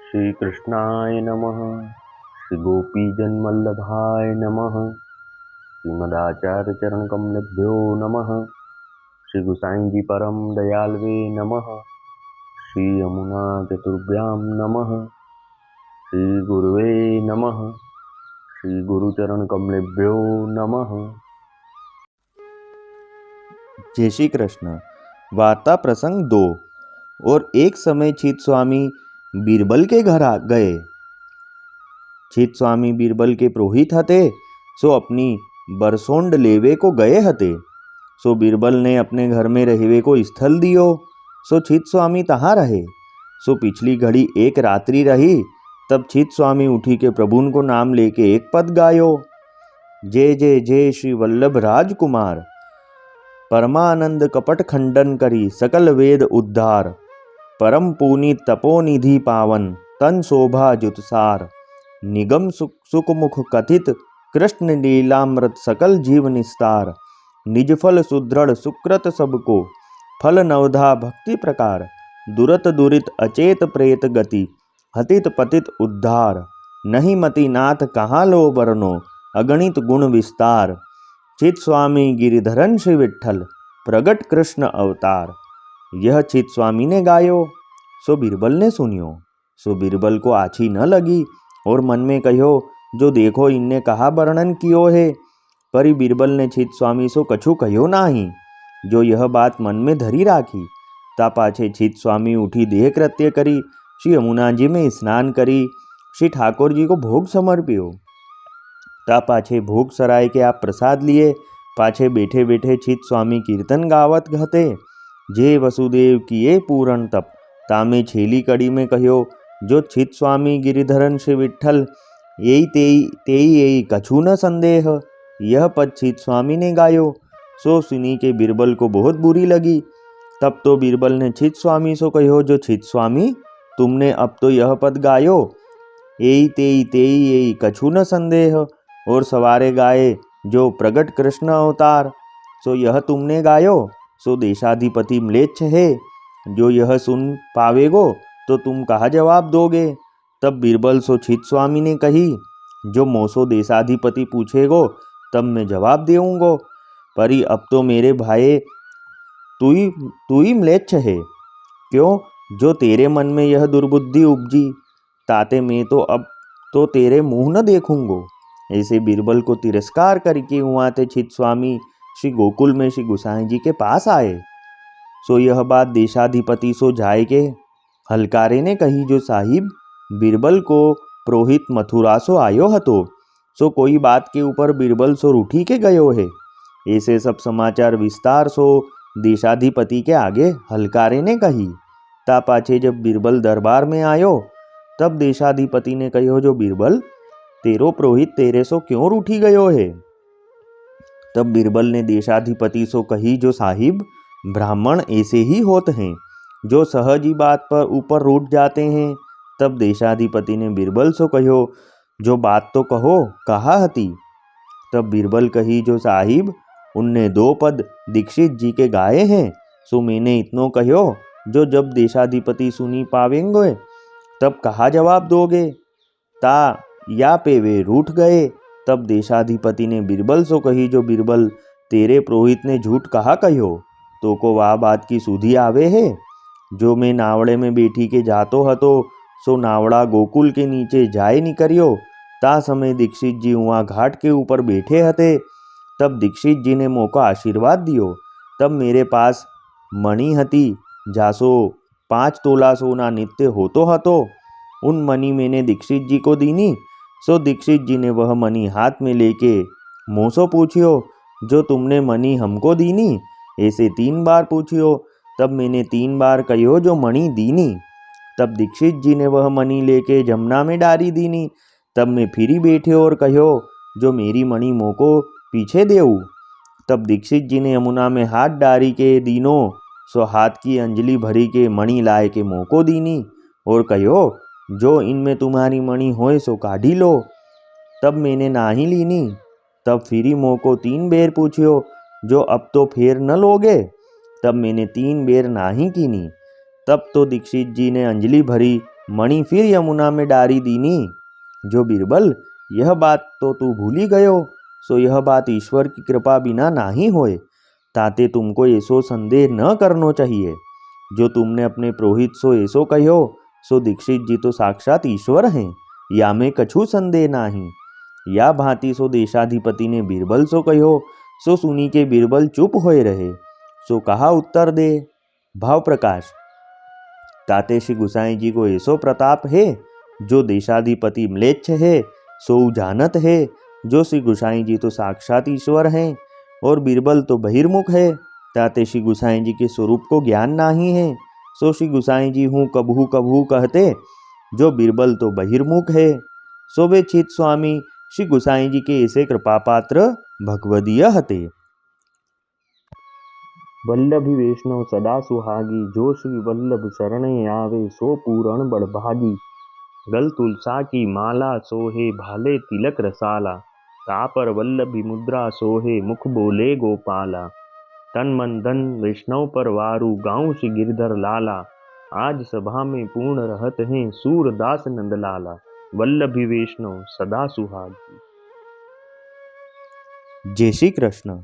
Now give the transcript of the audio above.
श्री कृष्णाय नमः। श्री गोपीजनवल्लभाय नमः। श्रीमदाचार्य चरण कमलेभ्यो नमः। श्री गुसाई जी परम दयालवे नमः। श्री यमुना चतुर्भ्यां नमः। श्री गुरुवे नमः। श्री गुरुचरण कमलेभ्यो नमः। जय श्री कृष्ण। वार्ता प्रसंग 2। और एक समय चित स्वामी बीरबल के घर आ गए। चित स्वामी बीरबल के पुरोहित हते, सो अपनी बरसोंड लेवे को गए हते। सो बीरबल ने अपने घर में रहवे को स्थल दियो। सो चित स्वामी तहाँ रहे। सो पिछली घड़ी एक रात्रि रही। तब चित स्वामी उठी के प्रभुन को नाम लेके एक पद गायो। जय जय जय श्री वल्लभ राजकुमार, परमानंद कपट खंडन करी सकल वेद उद्धार। परम पुनीत तपोनिधि पावन तन शोभा जुतसार। निगम सुख मुख कथित कृष्ण लीलामृत सकल जीव निस्तार। निज फल सुदृढ़ सुकृत सबको फल नवधा भक्ति प्रकार। दुरत दुरित अचेत प्रेत गति हतित पतित उद्धार। नहीं मति नाथ कहाँ लो बरनो अगणित गुण विस्तार। चित स्वामी गिरिधरन श्री विठ्ठल प्रगट कृष्ण अवतार। यह चित स्वामी ने गायो। सो बीरबल ने सुनियो। सो बीरबल को आछी न लगी और मन में कहो, जो देखो इनने कहा वर्णन कियो है। परि बीरबल ने चित स्वामी सो कछु कहो नाही। जो यह बात मन में धरी राखी। ता पाछे चित स्वामी उठी देह कृत्य करी श्री यमुना जी में स्नान करी श्री ठाकुर जी को भोग समर्प्यो। ता पाछे भोग सराय के आप प्रसाद लिए। पाछे बैठे बैठे चित स्वामी कीर्तन गावत हते। जे वसुदेव किए पूर्ण तप तामे छेली कड़ी में कहो। जो चित स्वामी गिरिधरन श्री विठ्ठल यही तेई यही कछु न संदेह। यह पद चित स्वामी ने गायो। सो सुनी के बीरबल को बहुत बुरी लगी। तब तो बीरबल ने चित स्वामी सो कहो, जो चित स्वामी तुमने अब तो यह पद गायो। यही तेई यही कछु न संदेह। और सवारे गाए जो प्रगट कृष्ण अवतार। सो यह तुमने गायो। सो देशाधिपति म्लेच्छ है। जो यह सुन पावेगो तो तुम कहा जवाब दोगे। तब बीरबल सो चित स्वामी ने कही, जो मोसो देशाधिपति पूछेगो तब मैं जवाब देऊंगो। परी अब तो मेरे भाई तू ही म्लेच्छ है। क्यों? जो तेरे मन में यह दुर्बुद्धि उपजी ताते मैं तो अब तो तेरे मुंह न देखूंगो। ऐसे बीरबल को तिरस्कार करके हुआ थे चित स्वामी श्री गोकुल में श्री गुसाई जी के पास आए। सो यह बात देशाधिपति सो जाए के हलकारे ने कही, जो साहिब बीरबल को पुरोहित मथुरा सो आयो हतो। सो कोई बात के ऊपर बीरबल सो रूठी के गयो है। ऐसे सब समाचार विस्तार सो देशाधिपति के आगे हलकारे ने कही। ता पाछे जब बीरबल दरबार में आयो तब देशाधिपति ने कहो, जो बीरबल तेरो पुरोहित तेरे सो क्यों रूठी गयो है। तब बीरबल ने देशाधिपति सो कही, जो साहिब ब्राह्मण ऐसे ही होते हैं, जो सहज ही बात पर ऊपर रूठ जाते हैं। तब देशाधिपति ने बीरबल सो कहो, जो बात तो कहो कहा हती। तब बीरबल कही, जो साहिब उनने 2 पद दीक्षित जी के गाए हैं। सो मैंने इतनो कहो, जो जब देशाधिपति सुनी पावेंगे तब कहा जवाब दोगे। ता या पे वे रूठ गए। तब देशाधिपति ने बीरबल सो कही, जो बीरबल तेरे पुरोहित ने झूठ कहा कहो। तो को वाह बात की सुधी आवे है। जो मैं नावड़े में बैठी के जातो हतो सो नावड़ा गोकुल के नीचे जाए निकरियो। ता समय दीक्षित जी वहाँ घाट के ऊपर बैठे हते। तब दीक्षित जी ने मोको आशीर्वाद दियो। तब मेरे पास मणि हती जासो 5 तोला सोना नित्य होतो हतो। उन मणि मैंने दीक्षित जी को दीनी। सो दीक्षित जी ने वह मणि हाथ में लेके मोसो पूछियो, जो तुमने मणि हमको दीनी। ऐसे 3 बार पूछियो। तब मैंने 3 बार कहो, जो मणि दीनी। तब दीक्षित जी ने वह मणि लेके जमुना में डारी दीनी। तब मैं फिरी बैठे और कहो, जो मेरी मणि मोको पीछे देऊ। तब दीक्षित जी ने यमुना में हाथ डारी के दीनो। सो हाथ की अंजलि भरी के मणि लाए के मोको दीनी और कहो, जो इनमें तुम्हारी मणि होए सो काढ़ी लो। तब मैंने नाही लीनी। तब फिरी मोको 3 बेर पूछियो, जो अब तो फेर न लोगे। तब मैंने 3 बेर नाही कीनी। तब तो दीक्षित जी ने अंजलि भरी मणि फिर यमुना में डारी दीनी। जो बीरबल, यह बात तो तू भूली गयो, सो यह बात ईश्वर की कृपा बिना नाही होए। ताते तुमको ऐसो संदेह न करनो चाहिए। जो तुमने अपने पुरोहित सो ऐसो कहो, सो दीक्षित जी तो साक्षात ईश्वर हैं, या में कछु संदेह नाही। या भांति सो देशाधिपति ने बीरबल सो कहो, सो सुनी के बीरबल चुप होए रहे। सो कहा उत्तर दे। भाव प्रकाश। ताते श्री गुसाई जी को ऐसो प्रताप है, जो देशाधिपति म्लेच्छ है सो जानत है। जो श्री गुसाई जी तो साक्षात ईश्वर हैं और बीरबल तो बहिर्मुख है। ताते श्री गुसाई जी के स्वरूप को ज्ञान नाही है। सो श्री गुसाई जी हूँ कबहू कबहू कहते। जो बीरबल तो बहिर्मुख है, सो वे चित स्वामी श्री गुसाई जी के ऐसे कृपा पात्र भगवदीय हते। वल्लभी वैष्णव सदा सुहागी, जो श्री वल्लभ शरणे आवे सो पूरण बड़भागी। गल तुलसा की माला सोहे, भाले तिलक रसाला। तापर वल्लभी मुद्रा सोहे, मुख बोले गोपाला। तन मन धन वैष्णव पर वारू, गाँव श्री गिरधर लाला। आज सभा में पूर्ण रहत हैं, सूरदास नंदलाला। वल्लभी वैष्णव सदा सुहागी। जय श्री कृष्ण।